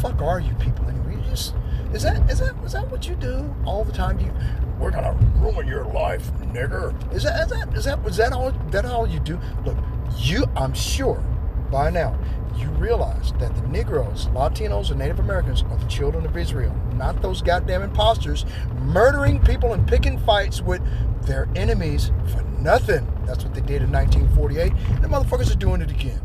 fuck are you people anyway? You just is that what you do all the time? We're gonna ruin your life, nigger. Is that all you do? Look, I'm sure by now you realize that the Negroes, Latinos, and Native Americans are the children of Israel, not those goddamn imposters murdering people and picking fights with their enemies for nothing. That's what they did in 1948, and the motherfuckers are doing it again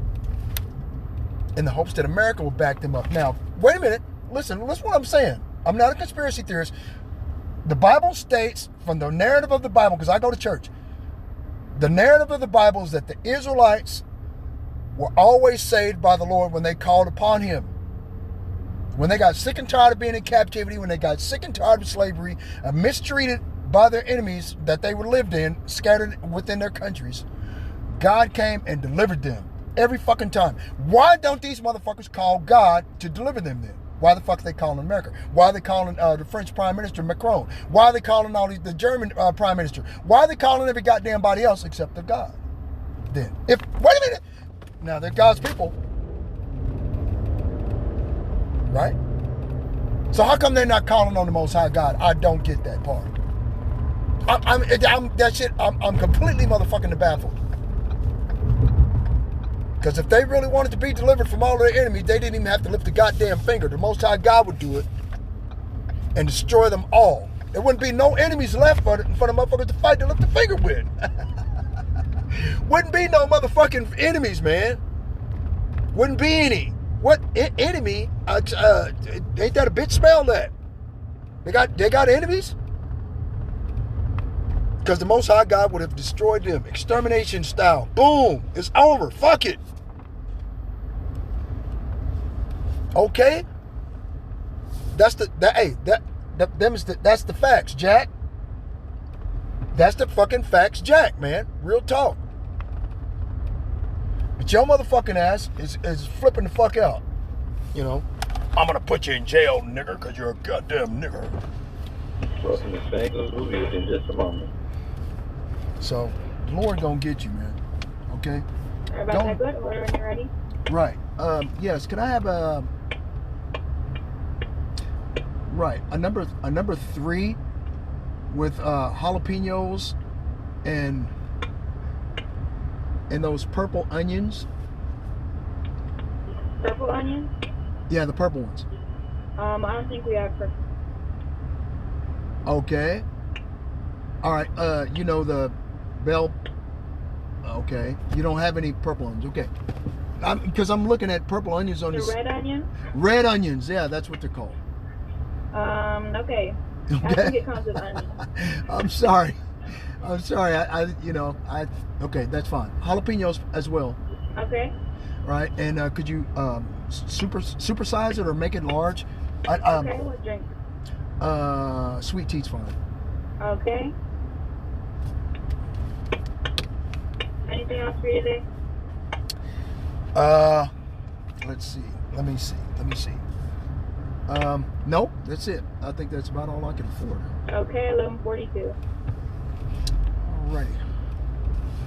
in the hopes that America will back them up. Now, wait a minute. Listen what I'm saying. I'm not a conspiracy theorist. The Bible states, from the narrative of the Bible, because I go to church, the narrative of the Bible is that the Israelites were always saved by the Lord when they called upon Him. When they got sick and tired of being in captivity, when they got sick and tired of slavery, mistreated by their enemies that they were lived in, scattered within their countries, God came and delivered them every fucking time. Why don't these motherfuckers call God to deliver them then? Why the fuck are they calling America? Why are they calling the French Prime Minister Macron? Why are they calling the German Prime Minister? Why are they calling every goddamn body else except the God? Then, wait a minute. Now they're God's people, right? So how come they're not calling on the Most High God? I don't get that part. I'm completely motherfucking baffled. Because if they really wanted to be delivered from all their enemies, they didn't even have to lift a goddamn finger. The Most High God would do it and destroy them all. There wouldn't be no enemies left for the motherfuckers to fight to lift a finger with. Wouldn't be no motherfucking enemies, man. Wouldn't be any. What enemy? Ain't that a bitch smell that? They got enemies? Because the Most High God would have destroyed them. Extermination style. Boom. It's over. Fuck it. Okay? That's the facts, Jack. That's the fucking facts, Jack, man. Real talk. But your motherfucking ass is flipping the fuck out. You know, I'm gonna put you in jail, nigger, because you're a goddamn nigger. Welcome to Spanko's Movies in just a moment. So, the Lord gonna get you, man. Okay? About that good order when you're ready. Right. Yes, can I have a number 3 with jalapenos and those purple onions? Purple onions? Yeah, the purple ones. I don't think we have purple. Okay. All right. You know the bell. Okay. You don't have any purple onions. Okay. Because I'm looking at purple onions on the this. Red onions? Red onions. Yeah, that's what they're called. Okay. I think it comes with onions. I'm sorry. Okay, that's fine. Jalapenos as well. Okay. Right, and could you supersize it or make it large? Okay, what drink? Sweet tea's fine. Okay. Anything else for you today? Let's see. Let me see. Nope, that's it. I think that's about all I can afford. Okay, 11:42. Alrighty.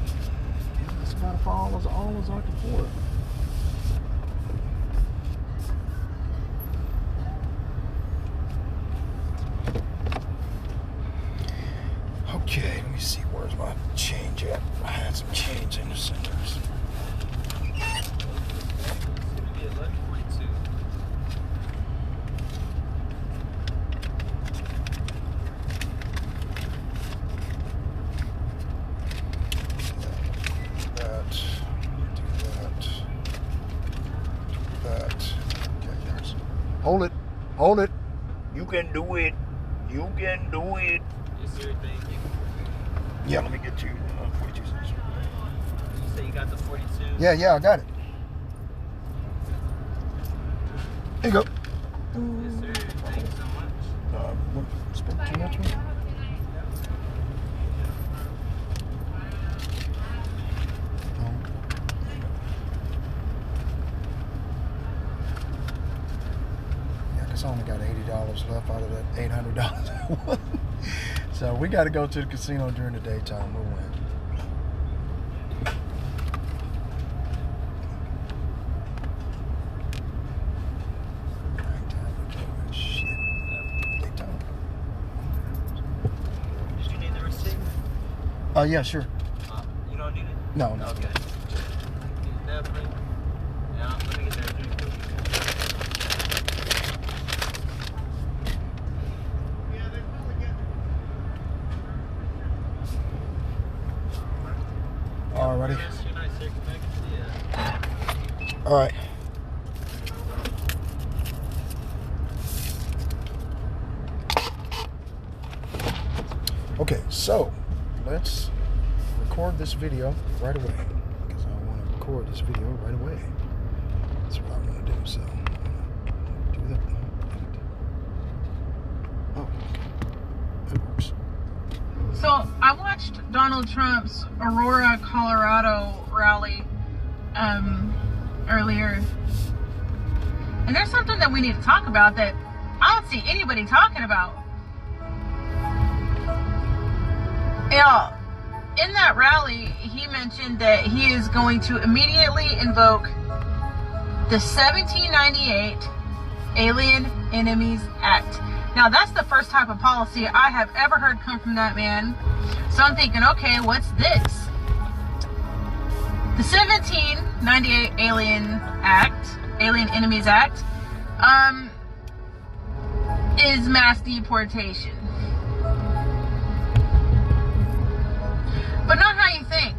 Yeah, that's about all as I can afford. Okay, let me see. Where's my change at? I had some change in the centers. Hold it. You can do it. Yes, sir. Thank you. Yeah, let me get you 42 cents. You say you got the 42? Yeah, I got it. Here you go. Yes, sir. Thank you so much. Spent too much money? I only got $80 left out of that $800. So we got to go to the casino during the daytime. We'll win. Yeah, sure. You don't need it? No. Okay. Definitely. Yeah, let me get that drink too. Alrighty. You're nice, sir. Come back and see ya. All right. Okay, so let's record this video right away because I want to record this video right away. That's what I want to do. So I'm gonna do that. Oh, okay. That works. So I watched Donald Trump's Aurora, Colorado rally earlier, and there's something that we need to talk about that I don't see anybody talking about. Yeah, in that rally, he mentioned that he is going to immediately invoke the 1798 Alien Enemies Act. Now, that's the first type of policy I have ever heard come from that man. So I'm thinking, okay, what's this? The 1798 Alien Enemies Act, is mass deportation. But not how you think.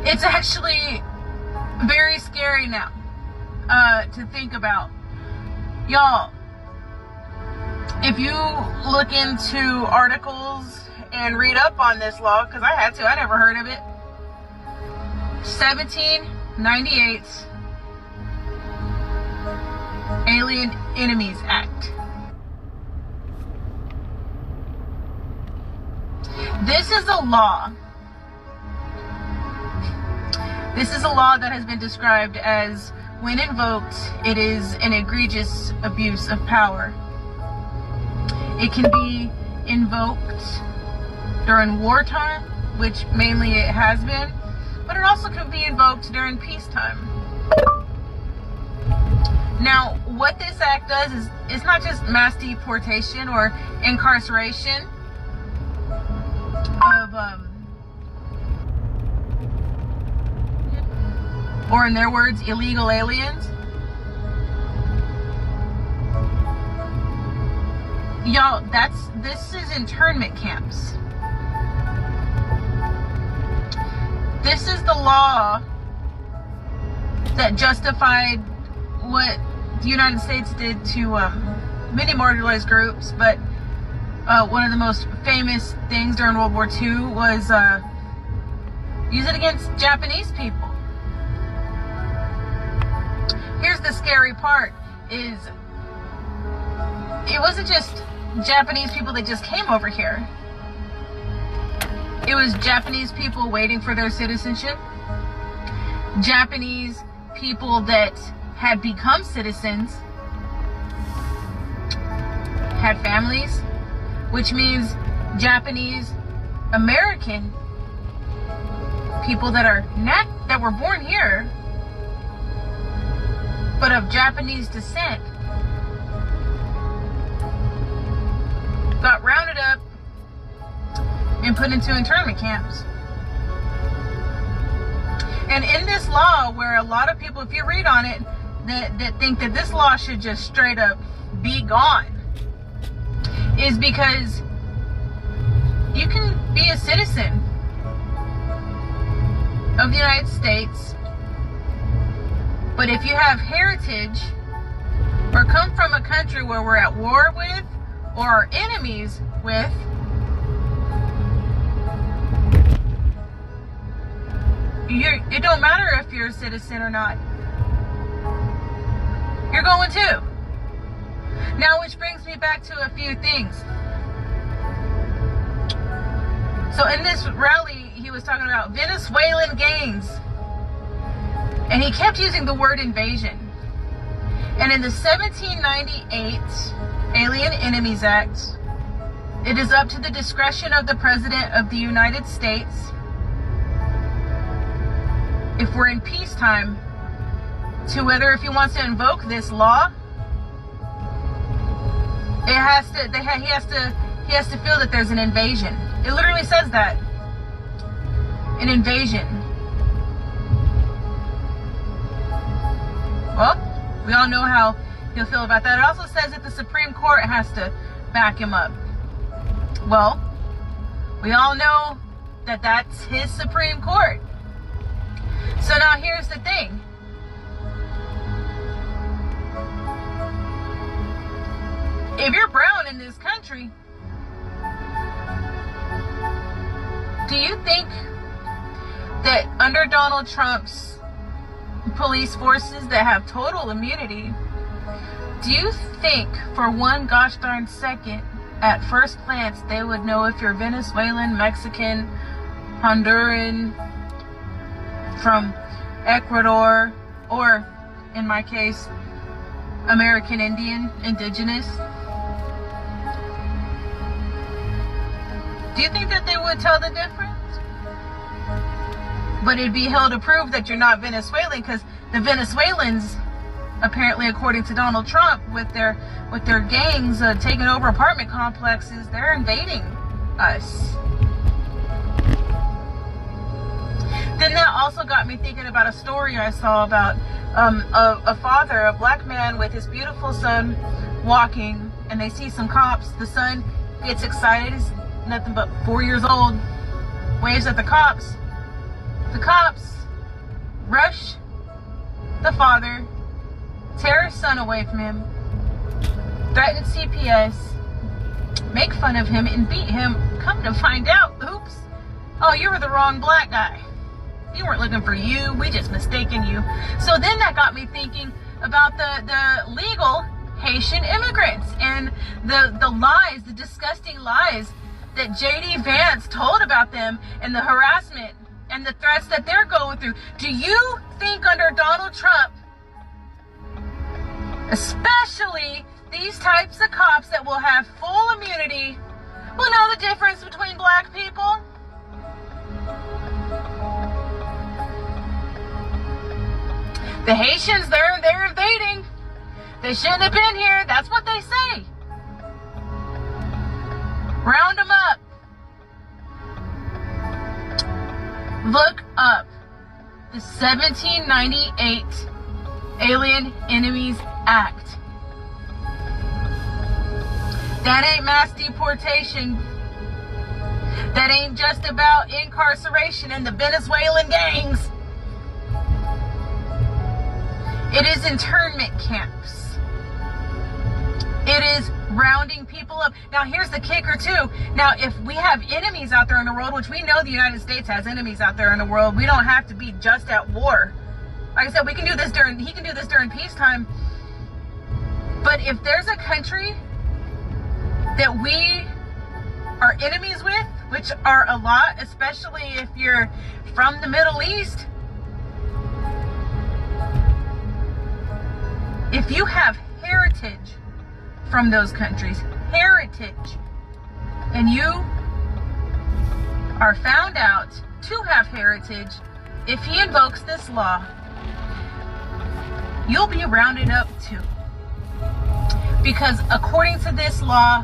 It's actually very scary now to think about. Y'all, if you look into articles and read up on this law, because I had to, I never heard of it. 1798 Alien Enemies Act. This is a law. This is a law that has been described as, when invoked, it is an egregious abuse of power. It can be invoked during wartime, which mainly it has been, but it also can be invoked during peacetime. Now, what this act does is, it's not just mass deportation or incarceration of, or in their words, illegal aliens. Y'all, this is internment camps. This is the law that justified what the United States did to many marginalized groups, but one of the most famous things during World War II was use it against Japanese people. Here's the scary part, is it wasn't just Japanese people that just came over here. It was Japanese people waiting for their citizenship, Japanese people that had become citizens, had families, which means Japanese American people that were born here but of Japanese descent got rounded up and put into internment camps. And in this law, where a lot of people, if you read on it, that think that this law should just straight up be gone, is because you can be a citizen of the United States, but if you have heritage or come from a country where we're at war with or are enemies with, it don't matter if you're a citizen or not. You're going too. Now, which brings me back to a few things. So in this rally, he was talking about Venezuelan gangs. And he kept using the word invasion. And in the 1798 Alien Enemies Act, it is up to the discretion of the President of the United States, if we're in peacetime, to whether if he wants to invoke this law, he has he has to feel that there's an invasion. It literally says that. An invasion. Well, we all know how he'll feel about that. It also says that the Supreme Court has to back him up. Well, we all know that that's his Supreme Court. So now here's the thing. If you're brown in this country, do you think that under Donald Trump's police forces that have total immunity, do you think for one gosh darn second at first glance they would know if you're Venezuelan, Mexican, Honduran, from Ecuador, or in my case, American Indian, indigenous? Do you think that they would tell the difference? But it'd be hell to prove that you're not Venezuelan, because the Venezuelans, apparently according to Donald Trump, with their gangs taking over apartment complexes, they're invading us. Then that also got me thinking about a story I saw about a father, a black man with his beautiful son walking, and they see some cops. The son gets excited, he's nothing but 4 years old, waves at the cops. The cops rush the father, tear his son away from him, threaten CPS, make fun of him, and beat him. Come to find out, oops, oh, you were the wrong black guy. We weren't looking for you, we just mistaken you. So then that got me thinking about the legal Haitian immigrants and the lies, the disgusting lies that J.D. Vance told about them, and the harassment and the threats that they're going through. Do you think under Donald Trump, especially these types of cops that will have full immunity, will know the difference between black people? The Haitians, they're invading. They shouldn't have been here. That's what they say. Round them up. Look up the 1798 Alien Enemies Act. That ain't mass deportation. That ain't just about incarceration and the Venezuelan gangs. It is internment camps. It is rounding people up. Now, here's the kicker, too. Now, if we have enemies out there in the world, which we know the United States has enemies out there in the world, we don't have to be just at war. Like I said, he can do this during peacetime. But if there's a country that we are enemies with, which are a lot, especially if you're from the Middle East, if you have heritage from those countries, and you are found out to have heritage, if he invokes this law, you'll be rounded up too. Because according to this law,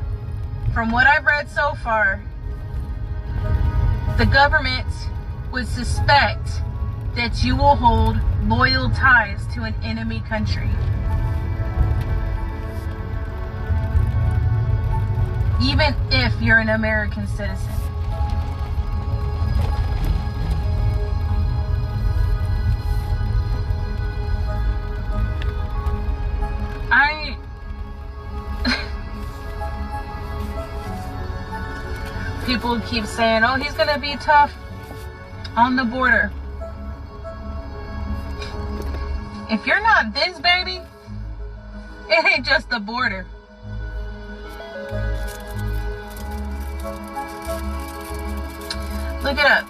from what I've read so far, the government would suspect that you will hold loyal ties to an enemy country. Even if you're an American citizen. People keep saying, oh, he's gonna be tough on the border. If you're not this, baby, it ain't just the border. Look it up.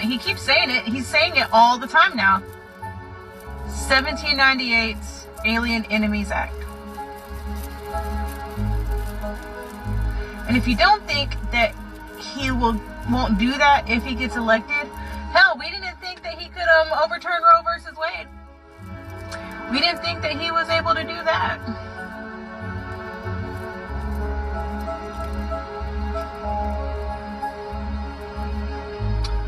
he keeps saying it. He's saying it all the time now. 1798 Alien Enemies Act. And if you don't think that he won't do that if he gets elected, hell, we didn't think that he could overturn Roe versus Wade. We didn't think that he was able to do that.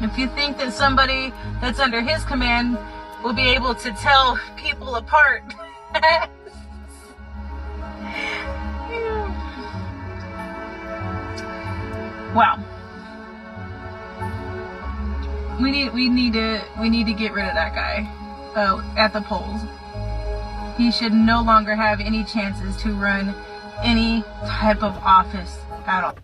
If you think that somebody that's under his command will be able to tell people apart. Wow. We need to get rid of that guy at the polls. He should no longer have any chances to run any type of office at all.